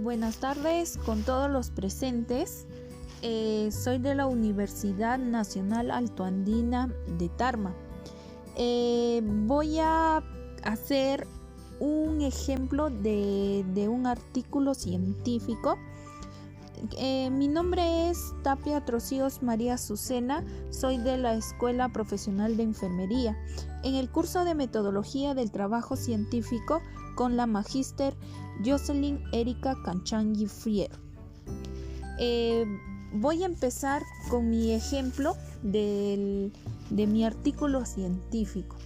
Buenas tardes con todos los presentes. Soy de la Universidad Nacional Altoandina de Tarma. Voy a hacer un ejemplo de un artículo científico. Mi nombre es Tapia Trocíos María Azucena, soy de la Escuela Profesional de Enfermería, en el curso de Metodología del Trabajo Científico con la Magíster Jocelyn Erika Canchangi Frier. Voy a empezar con mi ejemplo de mi artículo científico.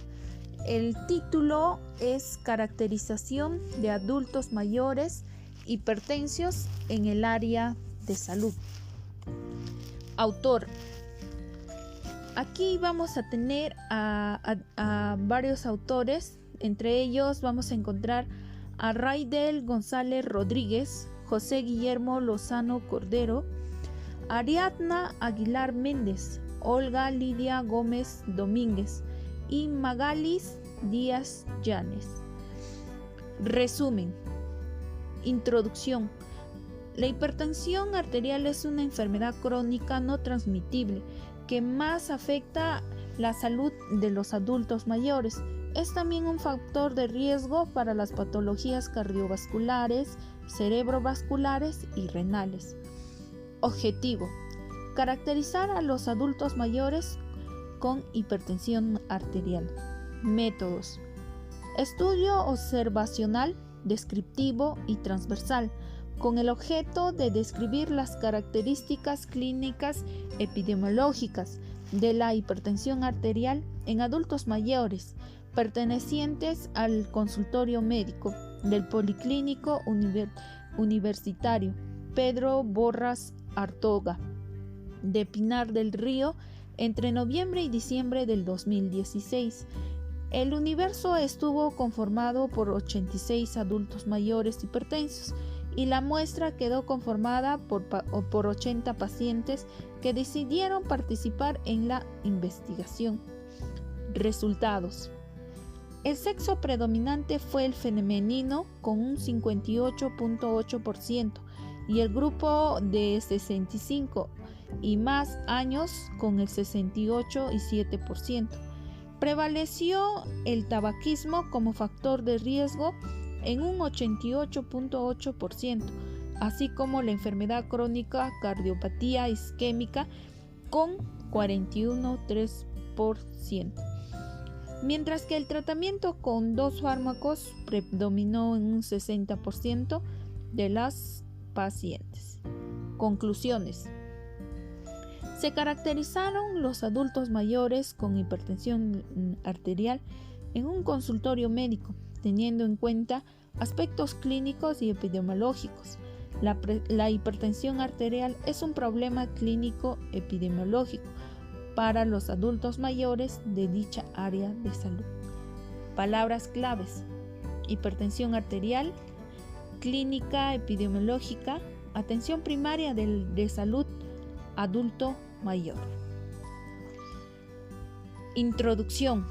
El título es Caracterización de adultos mayores hipertensos en el área de salud. Autor. Aquí vamos a tener a varios autores. Entre ellos vamos a encontrar a Raidel González Rodríguez, José Guillermo Lozano Cordero, Ariadna Aguilar Méndez, Olga Lidia Gómez Domínguez y Magalis Díaz Llanes. Resumen. Introducción. La hipertensión arterial es una enfermedad crónica no transmitible que más afecta la salud de los adultos mayores. Es también un factor de riesgo para las patologías cardiovasculares, cerebrovasculares y renales. Objetivo: caracterizar a los adultos mayores con hipertensión arterial. Métodos: estudio observacional, descriptivo y transversal, con el objeto de describir las características clínicas epidemiológicas de la hipertensión arterial en adultos mayores pertenecientes al consultorio médico del Policlínico Universitario Pedro Borras Artoga de Pinar del Río entre noviembre y diciembre del 2016. El universo estuvo conformado por 86 adultos mayores hipertensos y la muestra quedó conformada por 80 pacientes que decidieron participar en la investigación. Resultados: el sexo predominante fue el femenino con un 58.8% y el grupo de 65 y más años con el 68.7%. Prevaleció el tabaquismo como factor de riesgo en un 88.8%, así como la enfermedad crónica cardiopatía isquémica con 41.3%, mientras que el tratamiento con dos fármacos predominó en un 60% de las pacientes. Conclusiones: se caracterizaron los adultos mayores con hipertensión arterial en un consultorio médico, teniendo en cuenta aspectos clínicos y epidemiológicos. La hipertensión arterial es un problema clínico epidemiológico para los adultos mayores de dicha área de salud. Palabras claves: hipertensión arterial, clínica epidemiológica, atención primaria de salud, adulto mayor. Introducción.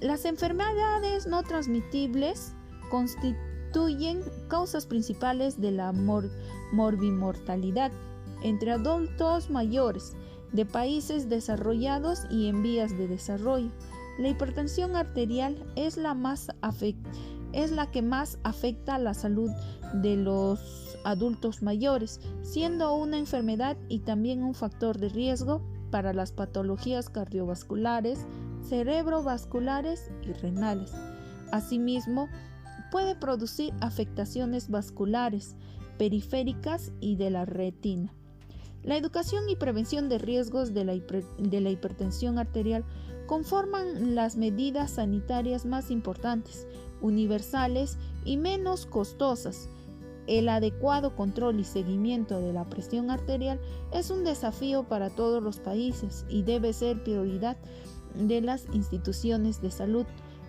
Las enfermedades no transmitibles constituyen causas principales de la morbimortalidad entre adultos mayores de países desarrollados y en vías de desarrollo. La hipertensión arterial es la que más afecta la salud de los adultos mayores, siendo una enfermedad y también un factor de riesgo para las patologías cardiovasculares, cerebrovasculares y renales. Asimismo, puede producir afectaciones vasculares, periféricas y de la retina. La educación y prevención de riesgos de la hipertensión arterial conforman las medidas sanitarias más importantes, universales y menos costosas. El adecuado control y seguimiento de la presión arterial es un desafío para todos los países y debe ser prioridad de las instituciones de salud,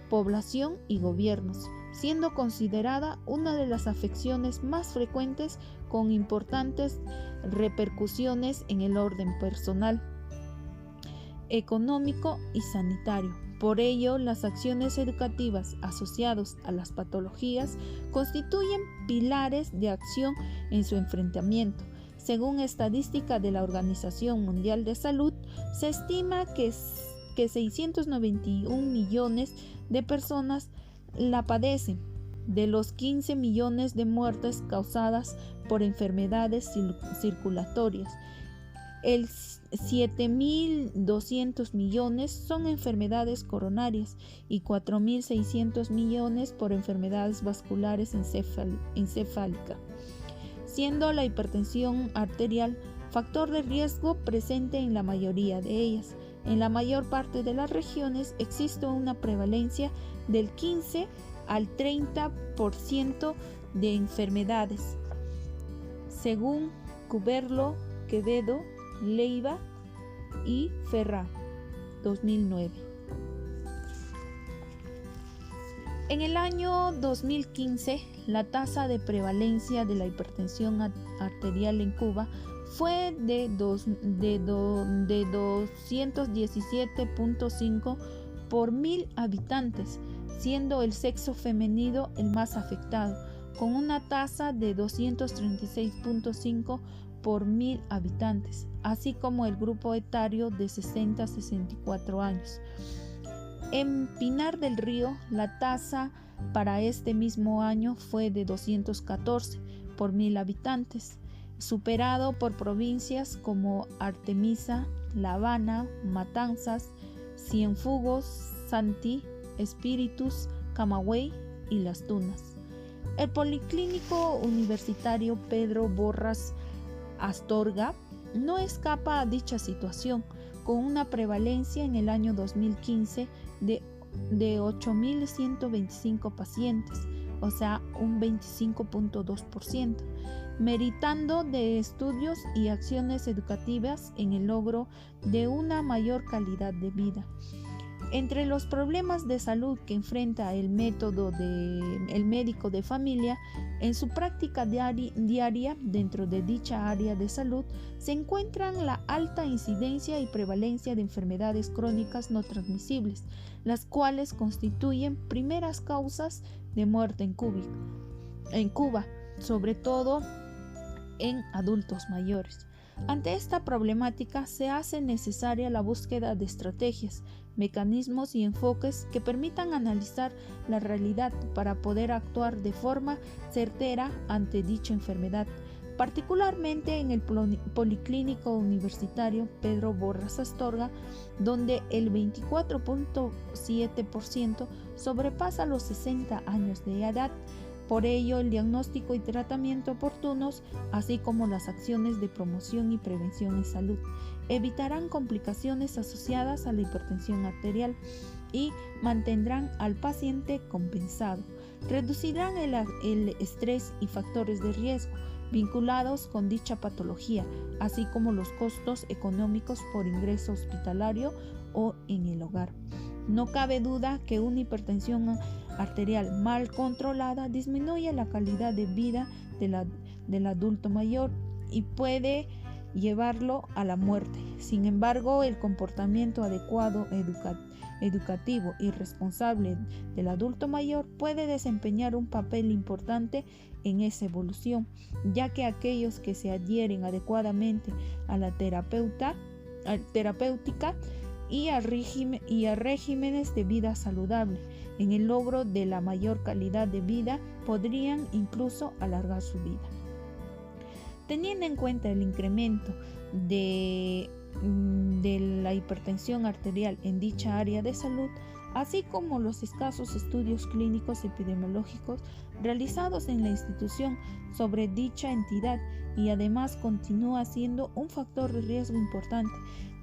población y gobiernos, siendo considerada una de las afecciones más frecuentes con importantes repercusiones en el orden personal, económico y sanitario. Por ello, las acciones educativas asociadas a las patologías constituyen pilares de acción en su enfrentamiento. Según estadística de la Organización Mundial de Salud, se estima que 691 millones de personas la padecen. De los 15 millones de muertes causadas por enfermedades circulatorias, el 7.200 millones son enfermedades coronarias y 4.600 millones por enfermedades vasculares encefálicas, siendo la hipertensión arterial factor de riesgo presente en la mayoría de ellas. En la mayor parte de las regiones existe una prevalencia del 15 al 30% de enfermedades, según Cuberlo, Quevedo, Leiva y Ferrá, 2009. En el año 2015, la tasa de prevalencia de la hipertensión arterial en Cuba fue de 217.5 por 1.000 habitantes, siendo el sexo femenino el más afectado, con una tasa de 236.5 por 1.000 habitantes, así como el grupo etario de 60 a 64 años. En Pinar del Río, la tasa para este mismo año fue de 214 por 1.000 habitantes, superado por provincias como Artemisa, La Habana, Matanzas, Cienfuegos, Santí, Espíritus, Camagüey y Las Tunas. El Policlínico Universitario Pedro Borras Astorga no escapa a dicha situación, con una prevalencia en el año 2015 de 8.125 pacientes, o sea, un 25.2%, meritando de estudios y acciones educativas en el logro de una mayor calidad de vida. Entre los problemas de salud que enfrenta el médico de familia en su práctica diaria dentro de dicha área de salud se encuentran la alta incidencia y prevalencia de enfermedades crónicas no transmisibles, las cuales constituyen primeras causas de muerte en Cuba, sobre todo en adultos mayores. Ante esta problemática se hace necesaria la búsqueda de estrategias, mecanismos y enfoques que permitan analizar la realidad para poder actuar de forma certera ante dicha enfermedad, particularmente en el Policlínico Universitario Pedro Borras Astorga, donde el 24.7% sobrepasa los 60 años de edad. Por ello, el diagnóstico y tratamiento oportunos, así como las acciones de promoción y prevención en salud, evitarán complicaciones asociadas a la hipertensión arterial y mantendrán al paciente compensado. Reducirán el estrés y factores de riesgo vinculados con dicha patología, así como los costos económicos por ingreso hospitalario o en el hogar. No cabe duda que una hipertensión arterial mal controlada disminuye la calidad de vida del adulto mayor y puede llevarlo a la muerte. Sin embargo, el comportamiento adecuado, educativo y responsable del adulto mayor puede desempeñar un papel importante en esa evolución, ya que aquellos que se adhieren adecuadamente a la terapéutica y a regímenes de vida saludable en el logro de la mayor calidad de vida podrían incluso alargar su vida. Teniendo en cuenta el incremento de la hipertensión arterial en dicha área de salud, así como los escasos estudios clínicos epidemiológicos realizados en la institución sobre dicha entidad y además continúa siendo un factor de riesgo importante,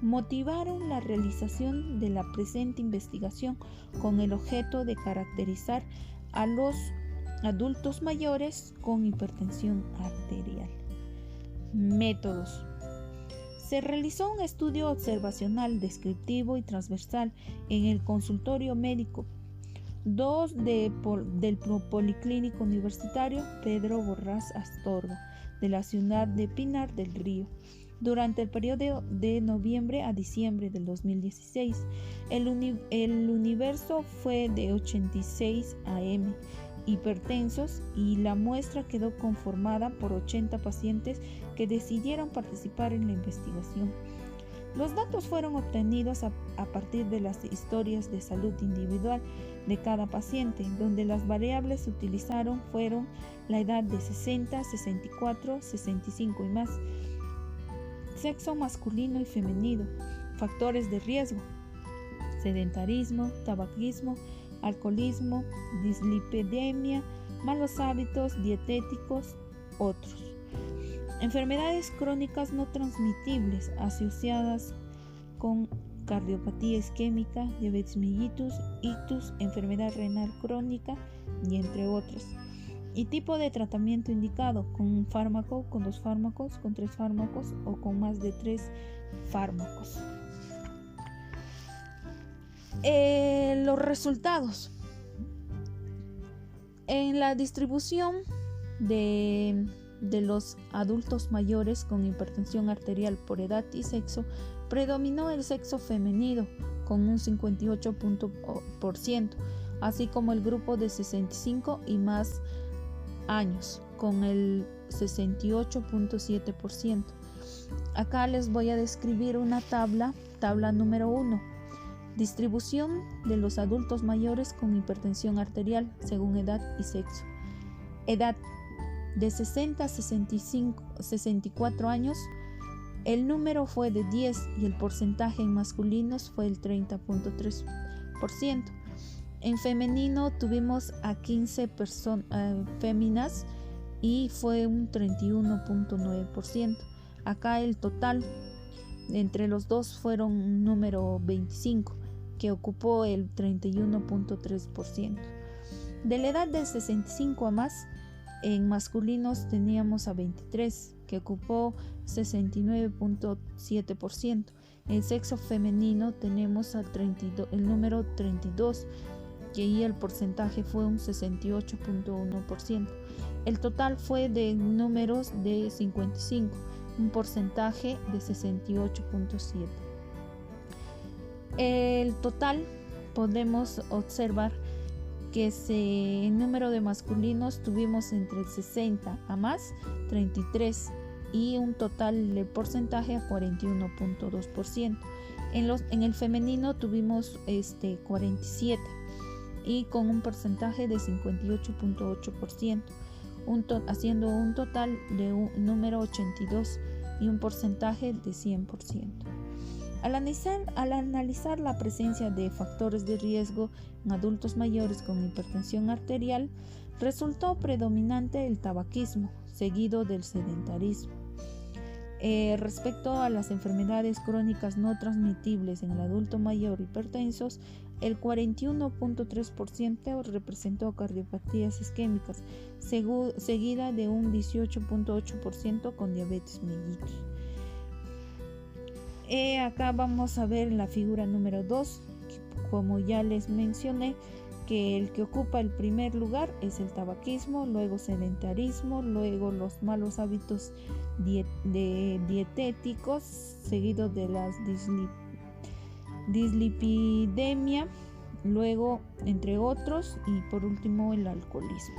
motivaron la realización de la presente investigación con el objeto de caracterizar a los adultos mayores con hipertensión arterial. Métodos. Se realizó un estudio observacional, descriptivo y transversal en el consultorio médico 2 del Policlínico Universitario Pedro Borras Astorga de la ciudad de Pinar del Río, durante el periodo de noviembre a diciembre del 2016. El universo fue de 86 AM hipertensos y la muestra quedó conformada por 80 pacientes que decidieron participar en la investigación. Los datos fueron obtenidos a partir de las historias de salud individual de cada paciente, donde las variables utilizaron fueron la edad de 60, 64, 65 y más, sexo masculino y femenino, factores de riesgo, sedentarismo, tabaquismo, alcoholismo, dislipidemia, malos hábitos dietéticos, otros. Enfermedades crónicas no transmitibles asociadas con cardiopatía isquémica, diabetes mellitus, ictus, enfermedad renal crónica y entre otros. Y tipo de tratamiento indicado: con un fármaco, con 2 fármacos, con 3 fármacos o con más de 3 fármacos. Los resultados. En la distribución de los adultos mayores con hipertensión arterial por edad y sexo, predominó el sexo femenino con un 58%, así como el grupo de 65 y más años con el 68.7%. Acá les voy a describir una tabla número 1. Distribución de los adultos mayores con hipertensión arterial según edad y sexo. Edad de 60 a 64 años, el número fue de 10 y el porcentaje en masculinos fue el 30.3%. En femenino tuvimos a 15 féminas y fue un 31.9%. Acá el total entre los dos fueron un número 25, que ocupó el 31.3%. De la edad de 65 a más, en masculinos teníamos a 23, que ocupó 69.7%. En sexo femenino tenemos el número 32, que ahí el porcentaje fue un 68.1%. El total fue de números de 55, un porcentaje de 68.7%. El total podemos observar que en número de masculinos tuvimos entre 60 a más 33 y un total de porcentaje a 41.2%. En el femenino tuvimos 47 y con un porcentaje de 58.8%, haciendo un total de un número 82 y un porcentaje de 100%. Al analizar la presencia de factores de riesgo en adultos mayores con hipertensión arterial, resultó predominante el tabaquismo, seguido del sedentarismo. Respecto a las enfermedades crónicas no transmitibles en el adulto mayor hipertensos, el 41.3% representó cardiopatías isquémicas, seguida de un 18.8% con diabetes mellitus. Acá vamos a ver la figura número 2, como ya les mencioné, que el que ocupa el primer lugar es el tabaquismo, luego sedentarismo, luego los malos hábitos dietéticos, seguido de las dislipidemia, luego entre otros, y por último el alcoholismo.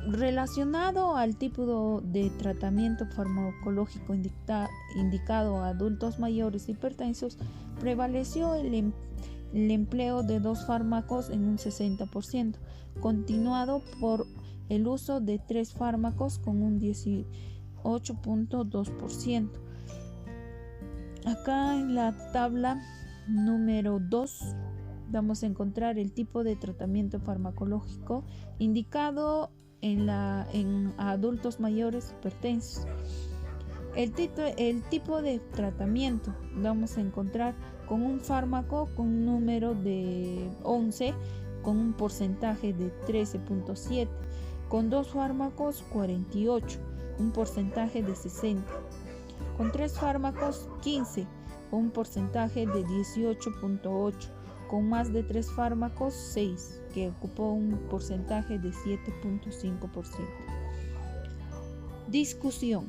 Relacionado al tipo de tratamiento farmacológico indicado a adultos mayores hipertensos, prevaleció el empleo de 2 fármacos en un 60%, continuado por el uso de 3 fármacos con un 18.2%. Acá en la tabla número 2 vamos a encontrar el tipo de tratamiento farmacológico indicado en adultos mayores hipertensos. El tipo de tratamiento vamos a encontrar con un fármaco con un número de 11 con un porcentaje de 13.7, con 2 fármacos 48, un porcentaje de 60, con 3 fármacos 15, un porcentaje de 18.8, con más de 3 fármacos 6, que ocupó un porcentaje de 7.5%. Discusión.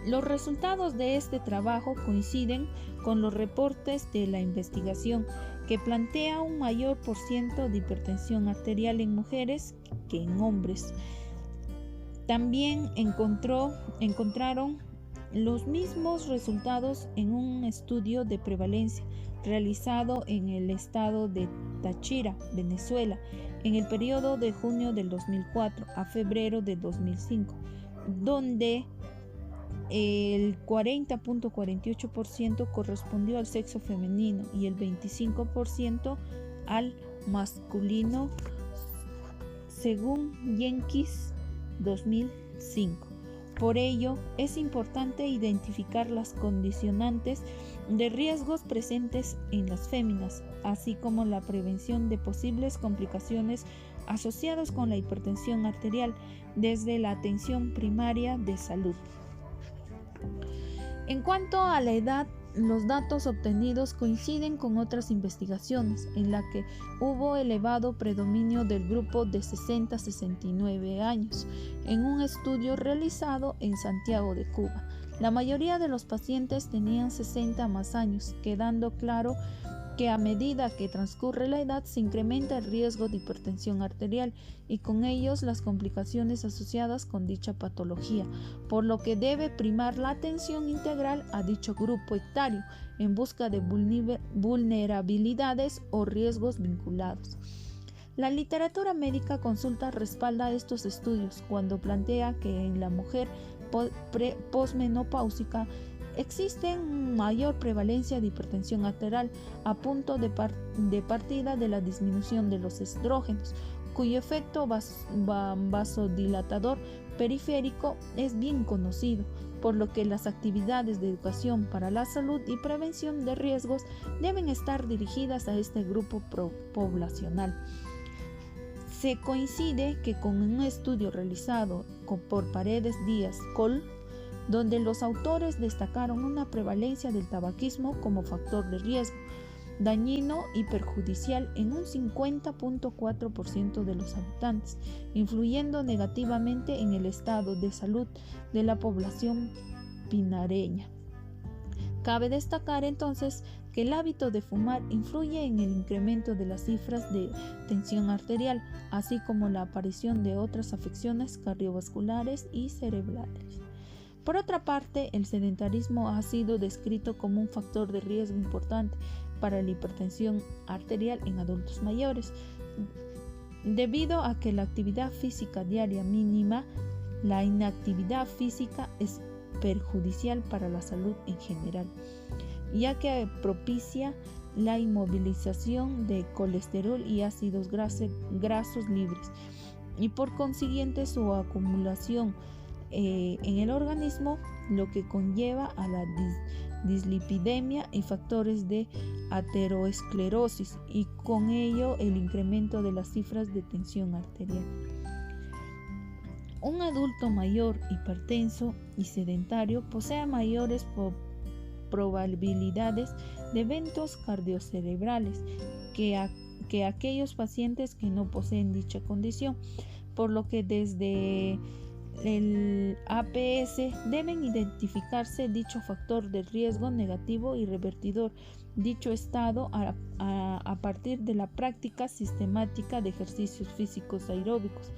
Los resultados de este trabajo coinciden con los reportes de la investigación, que plantea un mayor porcentaje de hipertensión arterial en mujeres que en hombres. También encontraron los mismos resultados en un estudio de prevalencia realizado en el estado de Táchira, Venezuela, en el periodo de junio del 2004 a febrero de 2005, donde el 40.48% correspondió al sexo femenino y el 25% al masculino, según Jenkins 2005. Por ello, es importante identificar las condicionantes de riesgos presentes en las féminas, así como la prevención de posibles complicaciones asociadas con la hipertensión arterial desde la atención primaria de salud. En cuanto a la edad, los datos obtenidos coinciden con otras investigaciones en las que hubo elevado predominio del grupo de 60 a 69 años en un estudio realizado en Santiago de Cuba. La mayoría de los pacientes tenían 60 más años, quedando claro que a medida que transcurre la edad se incrementa el riesgo de hipertensión arterial y con ellos las complicaciones asociadas con dicha patología, por lo que debe primar la atención integral a dicho grupo etario en busca de vulnerabilidades o riesgos vinculados. La literatura médica consulta respalda estos estudios cuando plantea que en la mujer posmenopáusica existe mayor prevalencia de hipertensión arterial a punto de partida de la disminución de los estrógenos, cuyo efecto vasodilatador periférico es bien conocido, por lo que las actividades de educación para la salud y prevención de riesgos deben estar dirigidas a este grupo poblacional. Se coincide que con un estudio realizado por Paredes Díaz Col, donde los autores destacaron una prevalencia del tabaquismo como factor de riesgo dañino y perjudicial en un 50.4% de los habitantes, influyendo negativamente en el estado de salud de la población pinareña. Cabe destacar entonces que el hábito de fumar influye en el incremento de las cifras de tensión arterial, así como la aparición de otras afecciones cardiovasculares y cerebrales. Por otra parte, el sedentarismo ha sido descrito como un factor de riesgo importante para la hipertensión arterial en adultos mayores, debido a que la actividad física diaria mínima, la inactividad física es perjudicial para la salud en general, ya que propicia la inmovilización de colesterol y ácidos grasos libres y por consiguiente su acumulación en el organismo, lo que conlleva a la dislipidemia y factores de aterosclerosis y con ello el incremento de las cifras de tensión arterial. Un adulto mayor hipertenso y sedentario posee mayores probabilidades de eventos cardiocerebrales que aquellos pacientes que no poseen dicha condición, por lo que desde el APS deben identificarse dicho factor de riesgo negativo y revertidor dicho estado a partir de la práctica sistemática de ejercicios físicos aeróbicos,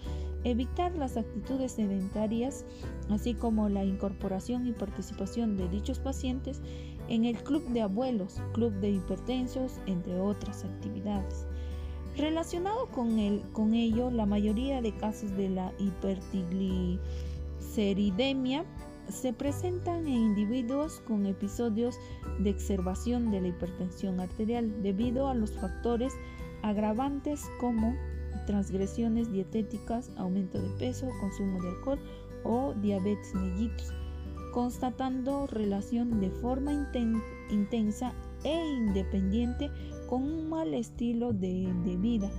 evitar las actitudes sedentarias, así como la incorporación y participación de dichos pacientes en el club de abuelos, club de hipertensos, entre otras actividades. Relacionado con ello, la mayoría de casos de la hipertrigliceridemia se presentan en individuos con episodios de exacerbación de la hipertensión arterial debido a los factores agravantes como transgresiones dietéticas, aumento de peso, consumo de alcohol o diabetes mellitus, constatando relación de forma intensa e independiente con un mal estilo de vida,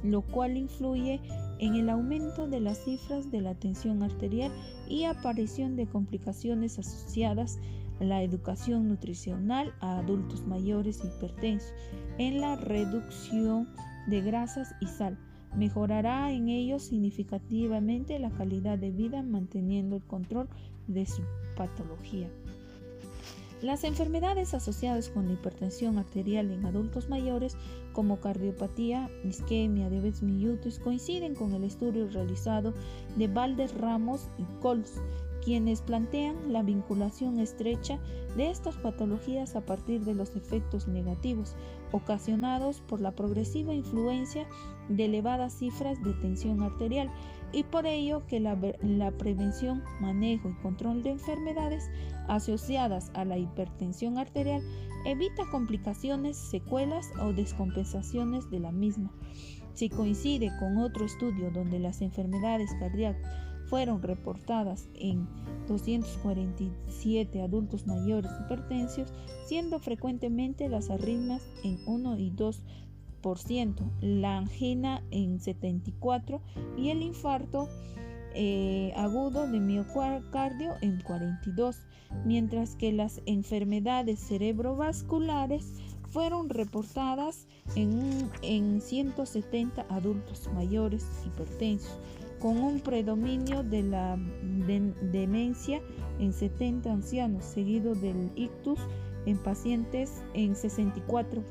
lo cual influye en el aumento de las cifras de la tensión arterial y aparición de complicaciones asociadas la educación nutricional a adultos mayores hipertensos, en la reducción de grasas y sal. Mejorará en ellos significativamente la calidad de vida, manteniendo el control de su patología. Las enfermedades asociadas con la hipertensión arterial en adultos mayores, como cardiopatía, isquemia, diabetes mellitus, coinciden con el estudio realizado de Valdes-Ramos y Cols, quienes plantean la vinculación estrecha de estas patologías a partir de los efectos negativos ocasionados por la progresiva influencia de elevadas cifras de tensión arterial, y por ello que la prevención, manejo y control de enfermedades asociadas a la hipertensión arterial evita complicaciones, secuelas o descompensaciones de la misma. Si coincide con otro estudio donde las enfermedades cardíacas fueron reportadas en 247 adultos mayores hipertensos, siendo frecuentemente las arritmias en 1 y 2%, la angina en 74% y el infarto agudo de miocardio en 42%, mientras que las enfermedades cerebrovasculares fueron reportadas en 170 adultos mayores hipertensos, con un predominio de la demencia en 70 ancianos, seguido del ictus en pacientes en 64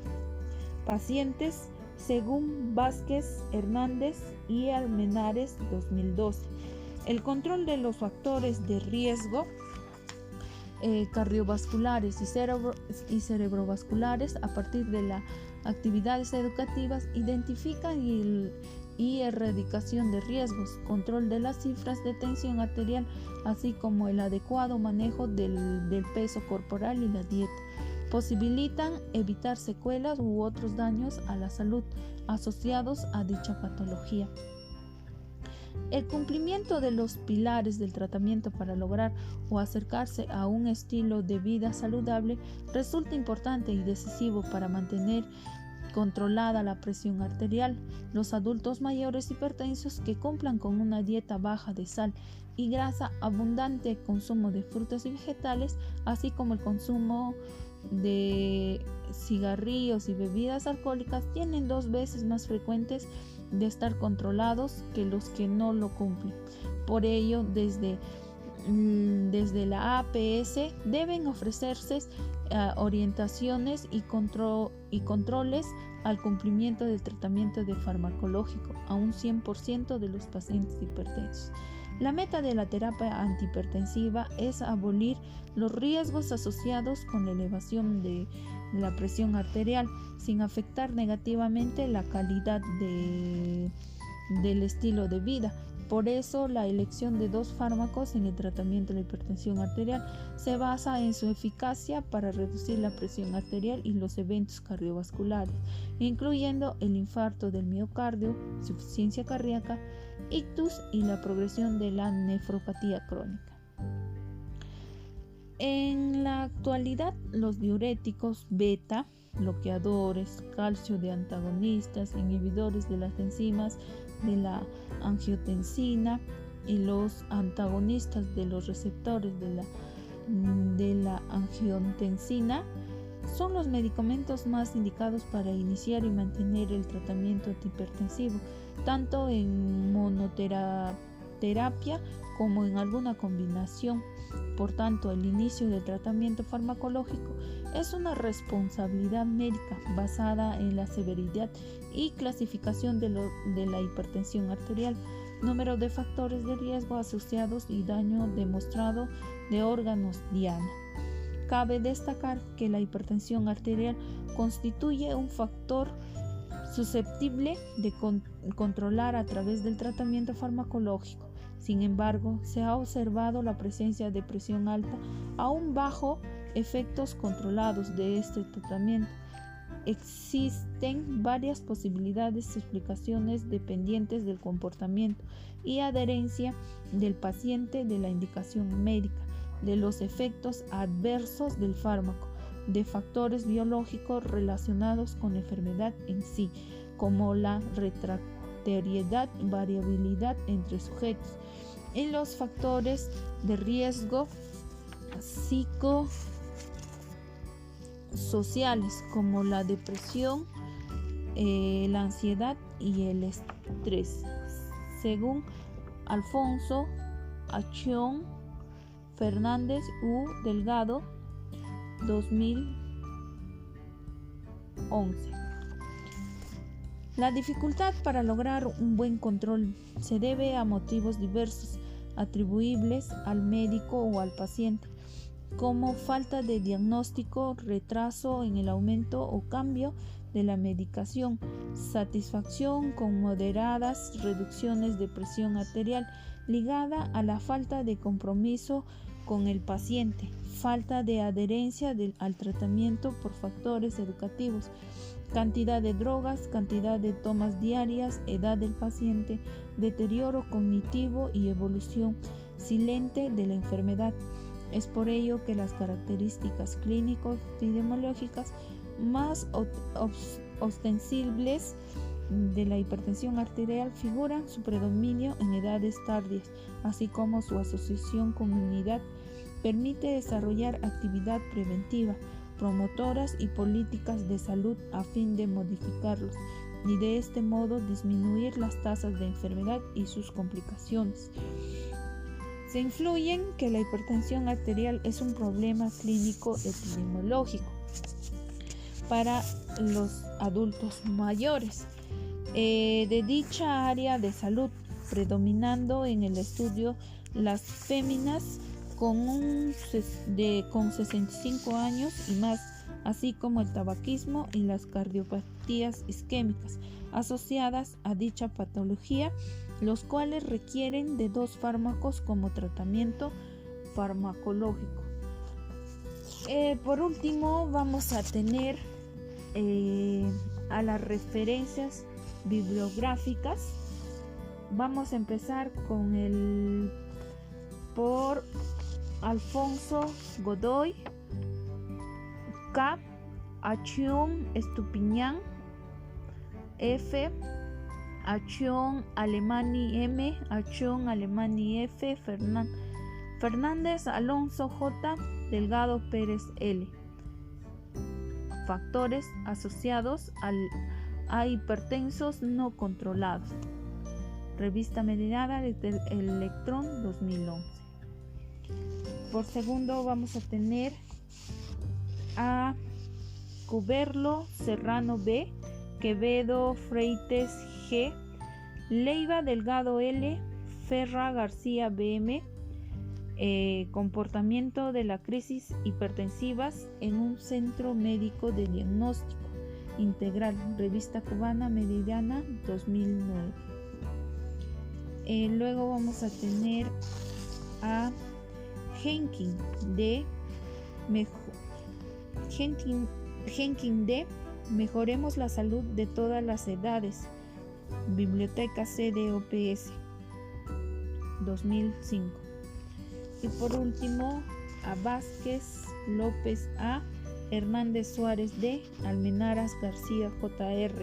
pacientes, según Vázquez, Hernández y Almenares 2012. El control de los factores de riesgo cardiovasculares y cerebrovasculares a partir de las actividades educativas identifican y erradicación de riesgos, control de las cifras de tensión arterial, así como el adecuado manejo del peso corporal y la dieta. Posibilitan evitar secuelas u otros daños a la salud asociados a dicha patología. El cumplimiento de los pilares del tratamiento para lograr o acercarse a un estilo de vida saludable resulta importante y decisivo para mantener controlada la presión arterial. Los adultos mayores hipertensos que cumplan con una dieta baja de sal y grasa, abundante consumo de frutas y vegetales, así como el consumo de cigarrillos y bebidas alcohólicas, tienen 2 veces más frecuentes de estar controlados que los que no lo cumplen. Por ello, desde la APS deben ofrecerse orientaciones y controles al cumplimiento del tratamiento de farmacológico a un 100% de los pacientes hipertensos. La meta de la terapia antihipertensiva es abolir los riesgos asociados con la elevación de la presión arterial sin afectar negativamente la calidad del estilo de vida. Por eso, la elección de 2 fármacos en el tratamiento de la hipertensión arterial se basa en su eficacia para reducir la presión arterial y los eventos cardiovasculares, incluyendo el infarto del miocardio, insuficiencia cardíaca, ictus y la progresión de la nefropatía crónica. En la actualidad, los diuréticos beta, bloqueadores, calcio de antagonistas, inhibidores de las enzimas de la angiotensina y los antagonistas de los receptores de la angiotensina son los medicamentos más indicados para iniciar y mantener el tratamiento antihipertensivo, tanto en monoterapia como en alguna combinación. Por tanto, el inicio del tratamiento farmacológico es una responsabilidad médica basada en la severidad y clasificación de la hipertensión arterial, número de factores de riesgo asociados y daño demostrado de órganos diana. Cabe destacar que la hipertensión arterial constituye un factor susceptible de controlar a través del tratamiento farmacológico. Sin embargo, se ha observado la presencia de presión alta aún bajo efectos controlados de este tratamiento. Existen varias posibilidades de explicaciones dependientes del comportamiento y adherencia del paciente de la indicación médica, de los efectos adversos del fármaco, de factores biológicos relacionados con la enfermedad en sí, como la refractariedad, variabilidad entre sujetos, y los factores de riesgo psicosociales sociales como la depresión, la ansiedad y el estrés, según Alfonso Achón Fernández U. Delgado, 2011. La dificultad para lograr un buen control se debe a motivos diversos, atribuibles al médico o al paciente, como falta de diagnóstico, retraso en el aumento o cambio de la medicación, satisfacción con moderadas reducciones de presión arterial ligada a la falta de compromiso con el paciente, falta de adherencia al tratamiento por factores educativos, cantidad de drogas, cantidad de tomas diarias, edad del paciente, deterioro cognitivo y evolución silente de la enfermedad. Es por ello que las características clínico-epidemiológicas más ostensibles de la hipertensión arterial figuran su predominio en edades tardías, así como su asociación con inmunidad. Permite desarrollar actividad preventiva, promotoras y políticas de salud a fin de modificarlos y de este modo disminuir las tasas de enfermedad y sus complicaciones. Se influyen que la hipertensión arterial es un problema clínico epidemiológico para los adultos mayores de dicha área de salud, predominando en el estudio las féminas con 65 años y más, así como el tabaquismo y las cardiopatías isquémicas asociadas a dicha patología, los cuales requieren de 2 fármacos como tratamiento farmacológico. Por último, vamos a tener a las referencias bibliográficas. Vamos a empezar con por Alfonso Godoy, K. Achón Estupiñán, F. Achón Alemani M. Achón Alemani F. Fernández Alonso J. Delgado Pérez L. Factores asociados a hipertensos no controlados. Revista Meridiana Electrón 2011. Por segundo vamos a tener a Cuberlo Serrano B, Quevedo Freites G, Leiva Delgado L, Ferra García BM, comportamiento de la crisis hipertensivas en un centro médico de diagnóstico integral, Revista Cubana Meridiana 2009. Luego vamos a tener a Henkin D, Mejoremos la salud de todas las edades, Biblioteca CDOPS 2005. Y por último, a Vázquez López A, Hernández Suárez D, Almenaras García JR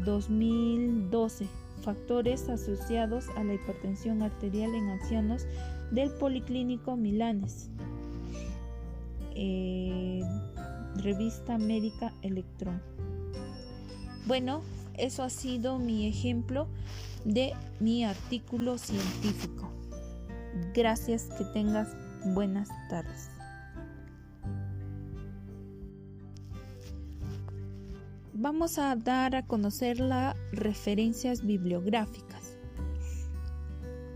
2012. Factores asociados a la hipertensión arterial en ancianos del Policlínico Milanes. Revista Médica Electrón. Bueno, eso ha sido mi ejemplo de mi artículo científico. Gracias, que tengas buenas tardes. Vamos a dar a conocer las referencias bibliográficas.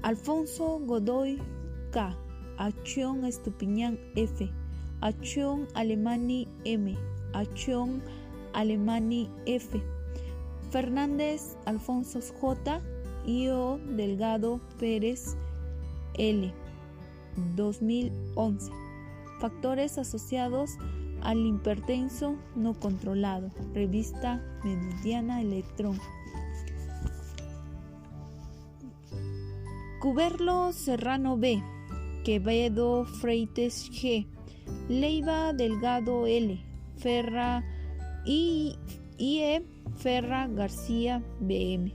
Alfonso Godoy K, Achón Estupiñán F, Achón Alemani M, Achón Alemani F, Fernández Alfonso J, I.O. Delgado Pérez L, 2011. Factores asociados al hipertenso no controlado, Revista Meridiana Electrón. Cuberlo Serrano B, Quevedo Freites G, Leiva Delgado L, Ferra I.E. Ferra García BM,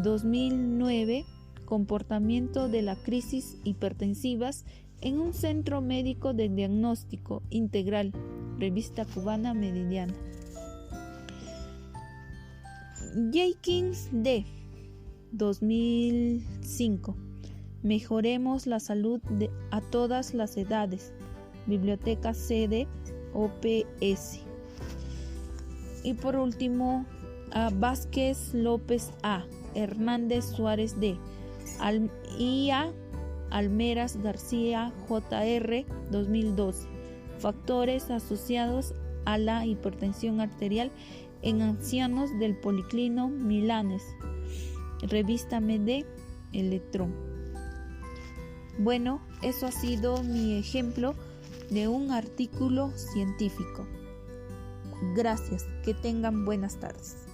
2009. Comportamiento de la crisis hipertensivas en un centro médico de diagnóstico integral, Revista Cubana Meridiana. Jenkins D. 2005. Mejoremos la salud a todas las edades. Biblioteca CD OPS. Y por último, a Vázquez López A. Hernández Suárez D. IA Almeras García JR 2012. Factores asociados a la hipertensión arterial en ancianos del Policlínico Milanes. Revista MD Electrón. Bueno, eso ha sido mi ejemplo de un artículo científico. Gracias, que tengan buenas tardes.